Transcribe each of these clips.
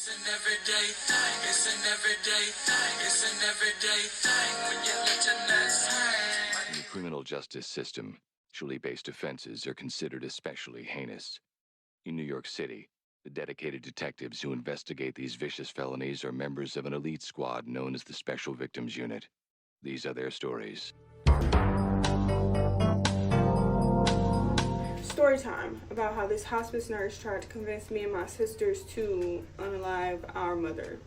It's an everyday thing. It's an everyday thing. It's an everyday thing when you let your nuts hang. In the criminal justice system, sexually-based offenses are considered especially heinous. In New York City, the dedicated detectives who investigate these vicious felonies are members of an elite squad known as the Special Victims Unit. These are their stories. Story time about how this hospice nurse tried to convince me and my sisters to unalive our mother.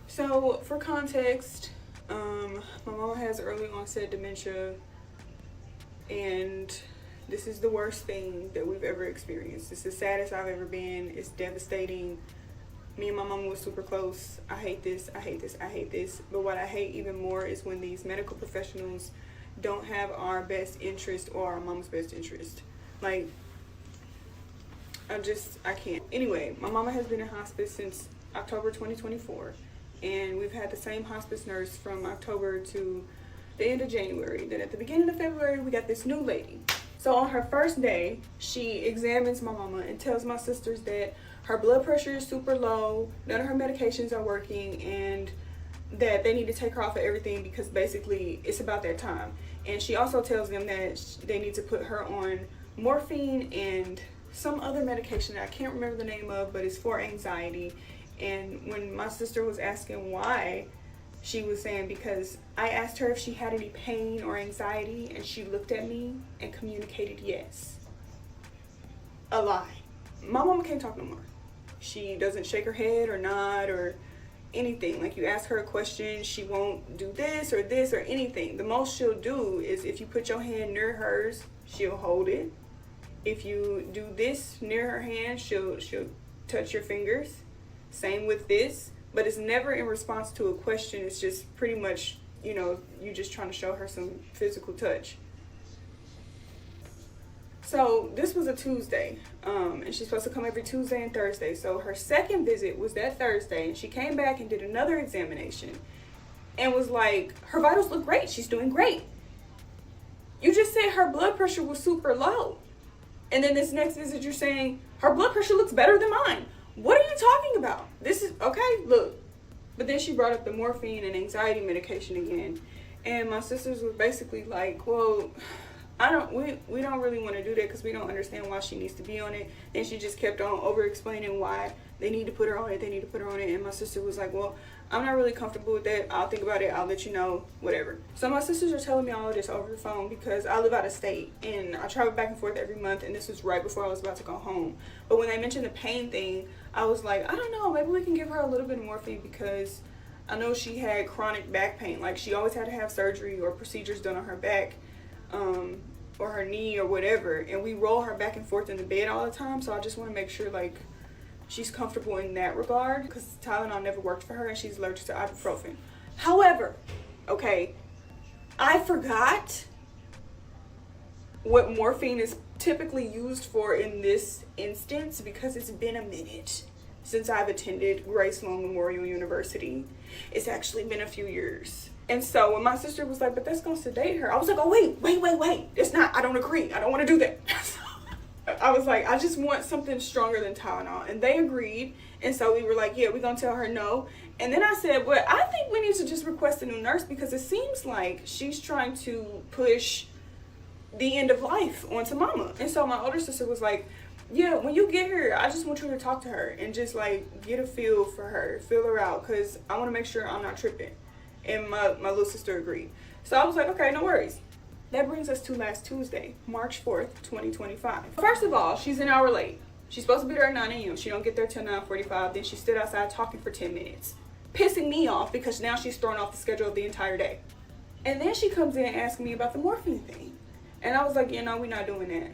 So, for context, my mama has early onset dementia, and this is the worst thing that we've ever experienced. It's the saddest I've ever been. It's devastating. Me and my mama was super close. I hate this, I hate this, I hate this. But what I hate even more is when these medical professionals don't have our best interest or our mom's best interest. Like, I can't. Anyway, my mama has been in hospice since October 2024, and we've had the same hospice nurse from October to the end of January. Then at the beginning of February, we got this new lady. So on her first day, she examines my mama and tells my sisters that her blood pressure is super low, none of her medications are working, and that they need to take her off of everything because basically it's about that time. And she also tells them that they need to put her on morphine and some other medication that I can't remember the name of, but it's for anxiety. And when my sister was asking why, she was saying because I asked her if she had any pain or anxiety, and she looked at me and communicated yes. A lie. My mama can't talk no more. She doesn't shake her head or nod or anything. Like, you ask her a question, she won't do this or anything. The most she'll do is if you put your hand near hers, she'll hold it. If you do this near her hand, she'll touch your fingers. Same with this, but it's never in response to a question. It's just pretty much, you just trying to show her some physical touch. So this was a Tuesday, and she's supposed to come every Tuesday and Thursday. So her second visit was that Thursday, and she came back and did another examination and was like, her vitals look great. She's doing great. You just said her blood pressure was super low. And then this next visit, you're saying her blood pressure looks better than mine. What are you talking about? This is, okay, look. But then she brought up the morphine and anxiety medication again. And my sisters were basically like, well, we don't really want to do that because we don't understand why she needs to be on it. And she just kept on over explaining why they need to put her on it, and my sister was like, well, I'm not really comfortable with that. I'll think about it, I'll let you know, whatever. So my sisters are telling me all of this over the phone because I live out of state and I travel back and forth every month, and this was right before I was about to go home. But when they mentioned the pain thing, I was like, I don't know, maybe we can give her a little bit of morphine because I know she had chronic back pain. Like, she always had to have surgery or procedures done on her back, or her knee or whatever, and we roll her back and forth in the bed all the time. So I just want to make sure, like, she's comfortable in that regard, because Tylenol never worked for her and she's allergic to ibuprofen. However, okay, I forgot what morphine is typically used for in this instance because it's been a minute since I've attended Grace Sloan Memorial University. It's actually been a few years. And so when my sister was like, but that's gonna sedate her, I was like, oh, wait. It's not, I don't agree. I don't want to do that. I was like, I just want something stronger than Tylenol. And they agreed. And so we were like, yeah, we're gonna tell her no. And then I said, well, I think we need to just request a new nurse because it seems like she's trying to push the end of life onto mama. And so my older sister was like, yeah, when you get here, I just want you to talk to her and just like get a feel for her, feel her out, because I want to make sure I'm not tripping. And my little sister agreed. So I was like, okay, no worries. That brings us to last Tuesday, March 4th, 2025. First of all, she's an hour late. She's supposed to be there at 9 a.m. She don't get there till 9:45. Then she stood outside talking for 10 minutes, pissing me off because now she's thrown off the schedule of the entire day. And then she comes in asking me about the morphine thing. And I was like, no, we're not doing that.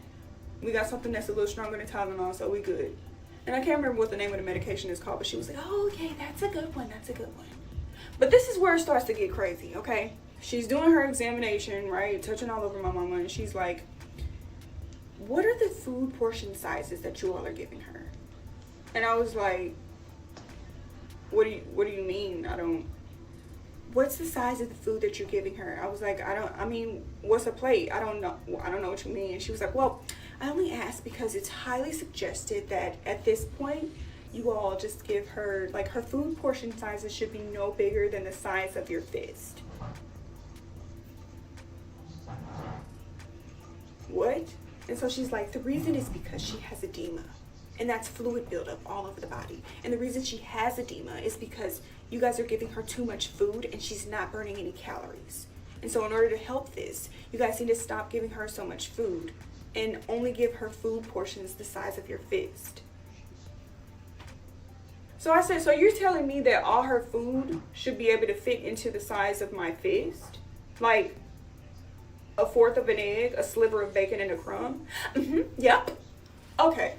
We got something that's a little stronger than Tylenol, so we good. And I can't remember what the name of the medication is called, but she was like, oh, okay, that's a good one. But this is where it starts to get crazy, okay? She's doing her examination, right? Touching all over my mama, and she's like, what are the food portion sizes that you all are giving her? And I was like, what do you mean? What's the size of the food that you're giving her? I was like, what's a plate? I don't know what you mean. And she was like, well, I only ask because it's highly suggested that at this point, you all just give her, like, her food portion sizes should be no bigger than the size of your fist. What? And so she's like, the reason is because she has edema. And that's fluid buildup all over the body. And the reason she has edema is because you guys are giving her too much food and she's not burning any calories. And so in order to help this, you guys need to stop giving her so much food and only give her food portions the size of your fist. So I said, so you're telling me that all her food should be able to fit into the size of my fist? Like a fourth of an egg, a sliver of bacon, and a crumb? Yep. Okay.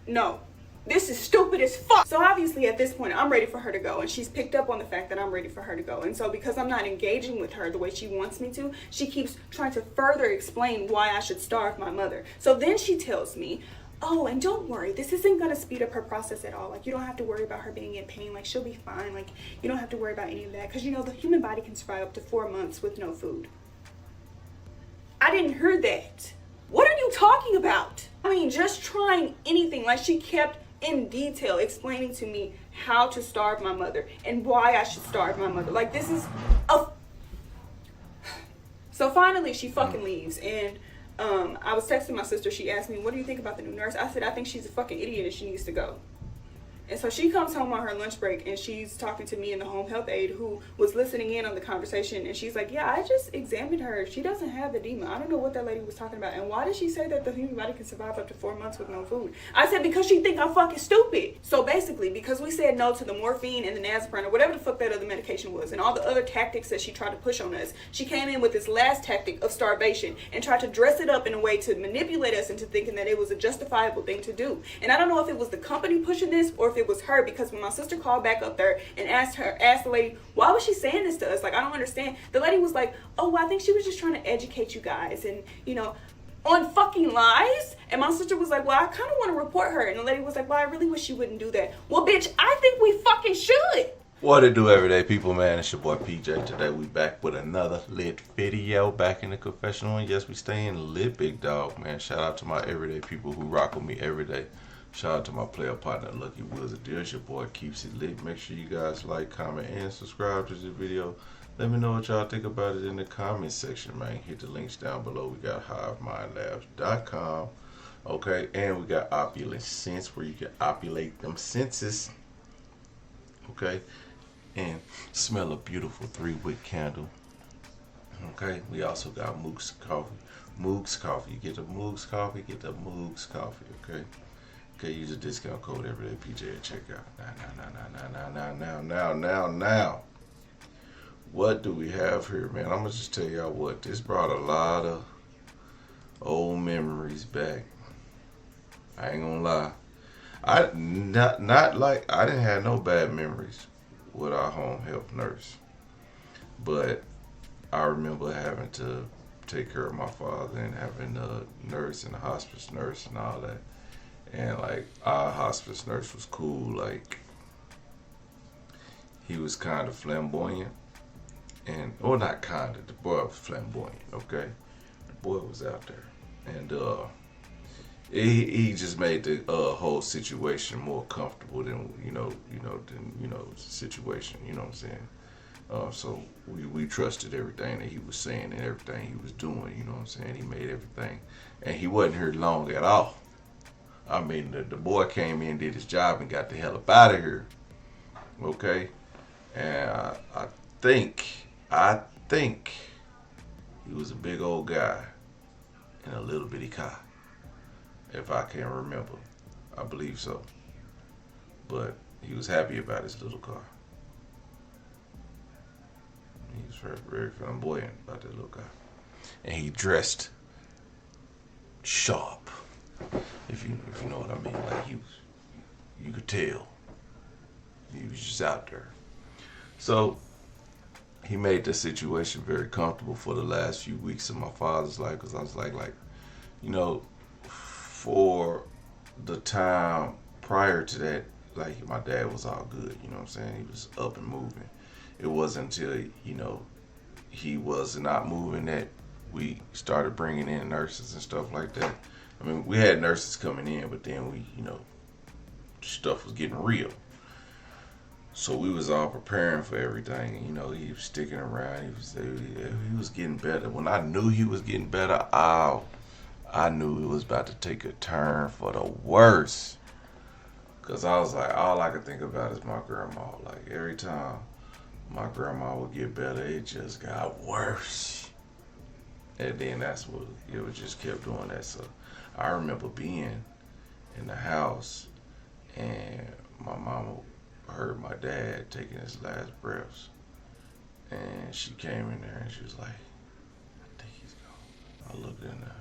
No. This is stupid as fuck. So obviously at this point, I'm ready for her to go. And she's picked up on the fact that I'm ready for her to go. And so because I'm not engaging with her the way she wants me to, she keeps trying to further explain why I should starve my mother. So then she tells me, oh, and don't worry, this isn't going to speed up her process at all. Like, you don't have to worry about her being in pain. Like, she'll be fine. Like, you don't have to worry about any of that. Because, you know, the human body can survive up to 4 months with no food. I didn't hear that. What are you talking about? I mean, just trying anything. Like, she kept in detail explaining to me how to starve my mother and why I should starve my mother. Like, this is a... So finally, she fucking leaves. And I was texting my sister. She asked me, what do you think about the new nurse? I said, I think she's a fucking idiot and she needs to go. And so she comes home on her lunch break and she's talking to me and the home health aide who was listening in on the conversation. And she's like, yeah, I just examined her. She doesn't have edema. I don't know what that lady was talking about. And why did she say that the human body can survive up to 4 months with no food? I said, because she think I'm fucking stupid. So basically, because we said no to the morphine and the Nazaprin or whatever the fuck that other medication was and all the other tactics that she tried to push on us, she came in with this last tactic of starvation and tried to dress it up in a way to manipulate us into thinking that it was a justifiable thing to do. And I don't know if it was the company pushing this or if it was her, because when my sister called back up there and asked the lady, why was she saying this to us? Like, I don't understand. The lady was like, oh, well, I think she was just trying to educate you guys and, you know, on fucking lies. And my sister was like, well, I kind of want to report her. And the lady was like, well, I really wish you wouldn't do that. Well, bitch, I think we fucking should. What it do, everyday people, man? It's your boy PJ. Today we back with another lit video, back in the confessional. And yes, we staying lit, big dog, man. Shout out to my everyday people who rock with me every day. Shout out to my player partner, Lucky Wizard. There's your boy, keeps it lit. Make sure you guys like, comment, and subscribe to this video. Let me know what y'all think about it in the comment section, man. Hit the links down below. We got HiveMindLabs.com, okay? And we got Opulence Scents, where you can opulate them senses, okay? And smell a beautiful 3-wick candle, okay? We also got Moog's Coffee. Moog's Coffee. You get the Moog's Coffee, get the Moog's Coffee, okay? Okay, use a discount code everydaypj at checkout. Now. What do we have here, man? I'm gonna just tell y'all what. This brought a lot of old memories back. I ain't gonna lie. I didn't have no bad memories with our home health nurse, but I remember having to take care of my father and having a nurse and a hospice nurse and all that. And like, our hospice nurse was cool. Like, he was kind of flamboyant, and not kind of, the boy was flamboyant. Okay, the boy was out there, and he just made the whole situation more comfortable than the situation. You know what I'm saying? So we trusted everything that he was saying and everything he was doing. You know what I'm saying? He made everything, and he wasn't here long at all. I mean, the boy came in, did his job, and got the hell up out of here. Okay? And I think he was a big old guy in a little bitty car. If I can remember. I believe so. But he was happy about his little car. He was very, very flamboyant about that little car. And he dressed sharp. If you know what I mean, like you could tell he was just out there. So he made the situation very comfortable for the last few weeks of my father's life, because I was like, you know, for the time prior to that, like, my dad was all good. You know what I'm saying? He was up and moving. It wasn't until, you know, he was not moving that we started bringing in nurses and stuff like that. I mean, we had nurses coming in, but then we, stuff was getting real. So we was all preparing for everything. He was sticking around. He was getting better. When I knew he was getting better, I knew it was about to take a turn for the worse. Cause I was like, all I could think about is my grandma. Like every time my grandma would get better, it just got worse. And then that's what it just kept doing that. So I remember being in the house and my mama heard my dad taking his last breaths. And she came in there and she was like, I think he's gone. I looked in there.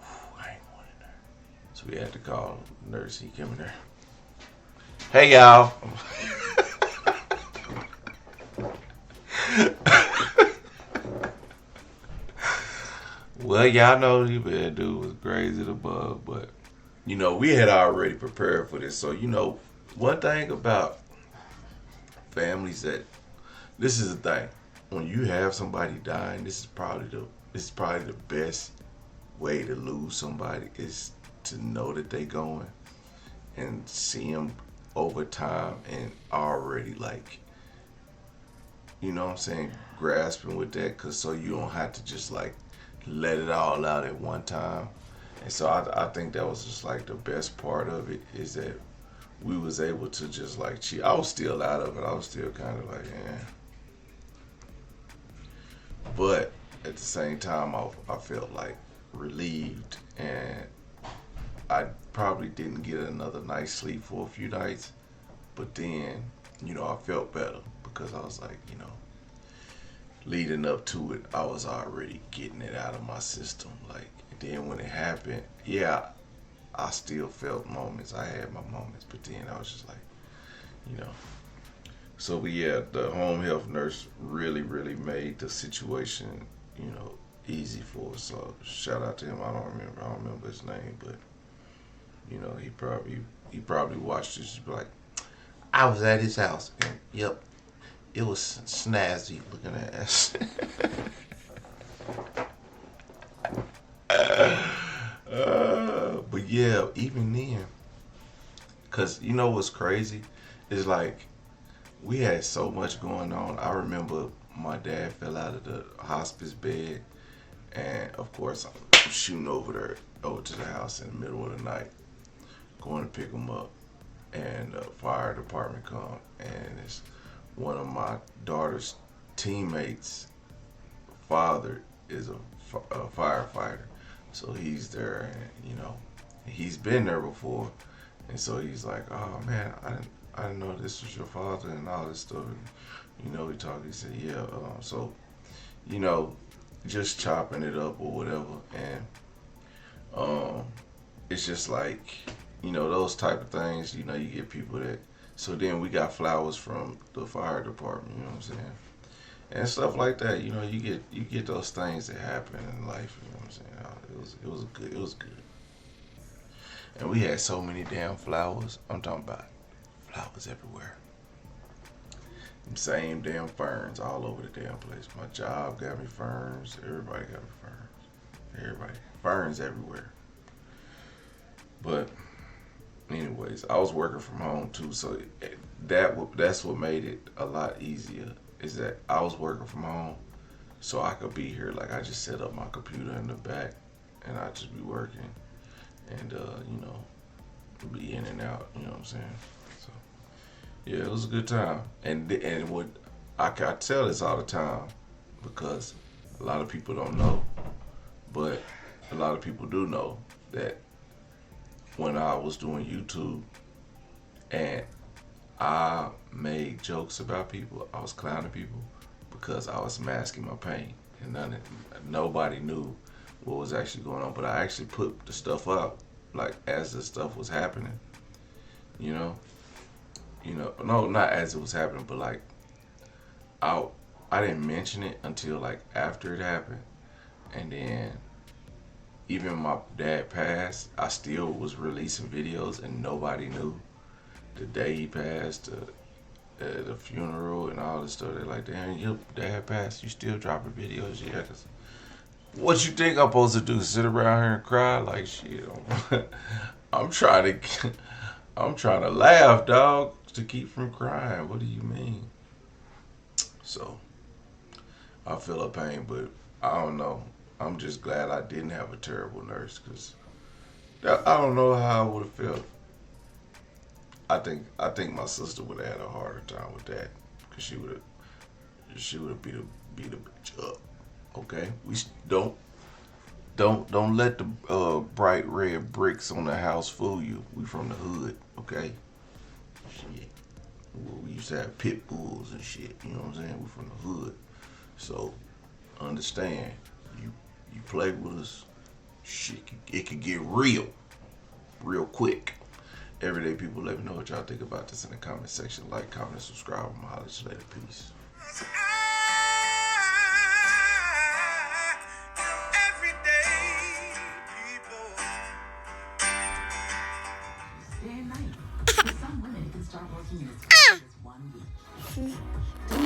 I ain't going in there. So we had to call the nurse. He came in there. Hey, y'all. Well, y'all know you bad dude was crazy the bug, but we had already prepared for this. So one thing about families that this is the thing. When you have somebody dying, this is probably the best way to lose somebody is to know that they going and see them over time and already like, what I'm saying, grasping with that, cause so you don't have to just like let it all out at one time. And so I think that was just like the best part of it is that we was able to just like I was still out of it. I was still kind of like, But at the same time, I felt like relieved, and I probably didn't get another night's sleep for a few nights. But then, I felt better because I was like, leading up to it, I was already getting it out of my system. Like, then when it happened, yeah, I still felt moments. I had my moments, but then I was just like, So, but yeah, the home health nurse really, really made the situation, easy for us. So, shout out to him. I don't remember his name, but he probably watched this. Be like, I was at his house, and yep, it was snazzy looking at us. But yeah, even then, cause what's crazy is like we had so much going on. I remember my dad fell out of the hospice bed, and of course I'm shooting over to the house in the middle of the night, going to pick him up, and the fire department come, and it's one of my daughter's teammates' father is a firefighter, so he's there, and he's been there before, and so he's like, oh man, I didn't know this was your father and all this stuff. And, we talked. He said, yeah. So, just chopping it up or whatever, and it's just like, those type of things. You get people that. So then we got flowers from the fire department. You know what I'm saying? And stuff like that. You get those things that happen in life. You know what I'm saying? It was good. And we had so many damn flowers. I'm talking about flowers everywhere. Them same damn ferns all over the damn place. My job got me ferns. Everybody got me ferns. Everybody. Ferns everywhere. But anyways, I was working from home too, so that's what made it a lot easier, is that I was working from home, so I could be here. Like, I just set up my computer in the back, and I just be working, and be in and out. You know what I'm saying? So yeah, it was a good time. And what I tell this all the time, because a lot of people don't know, but a lot of people do know that when I was doing YouTube and I made jokes about people, I was clowning people because I was masking my pain, and nobody knew what was actually going on. But I actually put the stuff up like as the stuff was happening, no, not as it was happening, but like I didn't mention it until like after it happened. And then even my dad passed, I still was releasing videos, and nobody knew. The day he passed, at the funeral and all this stuff. They're like, damn, your dad passed. You still dropping videos? Yeah. What you think I'm supposed to do? Sit around here and cry? Like shit. I'm trying to laugh, dog, to keep from crying. What do you mean? So I feel a pain, but I don't know. I'm just glad I didn't have a terrible nurse, because I don't know how I would have felt. I think my sister would have had a harder time with that, because she would have beat a bitch up. Okay, we don't let the bright red bricks on the house fool you. We from the hood, okay? Shit, we used to have pit bulls and shit. You know what I'm saying? We from the hood, so understand. You play with us, shit, it could get real quick. Everyday people, let me know what y'all think about this in the comment section. Like, comment, subscribe. I'm holla at you later. Peace. Day and night. For some women, it can start working in as fast as 1 week.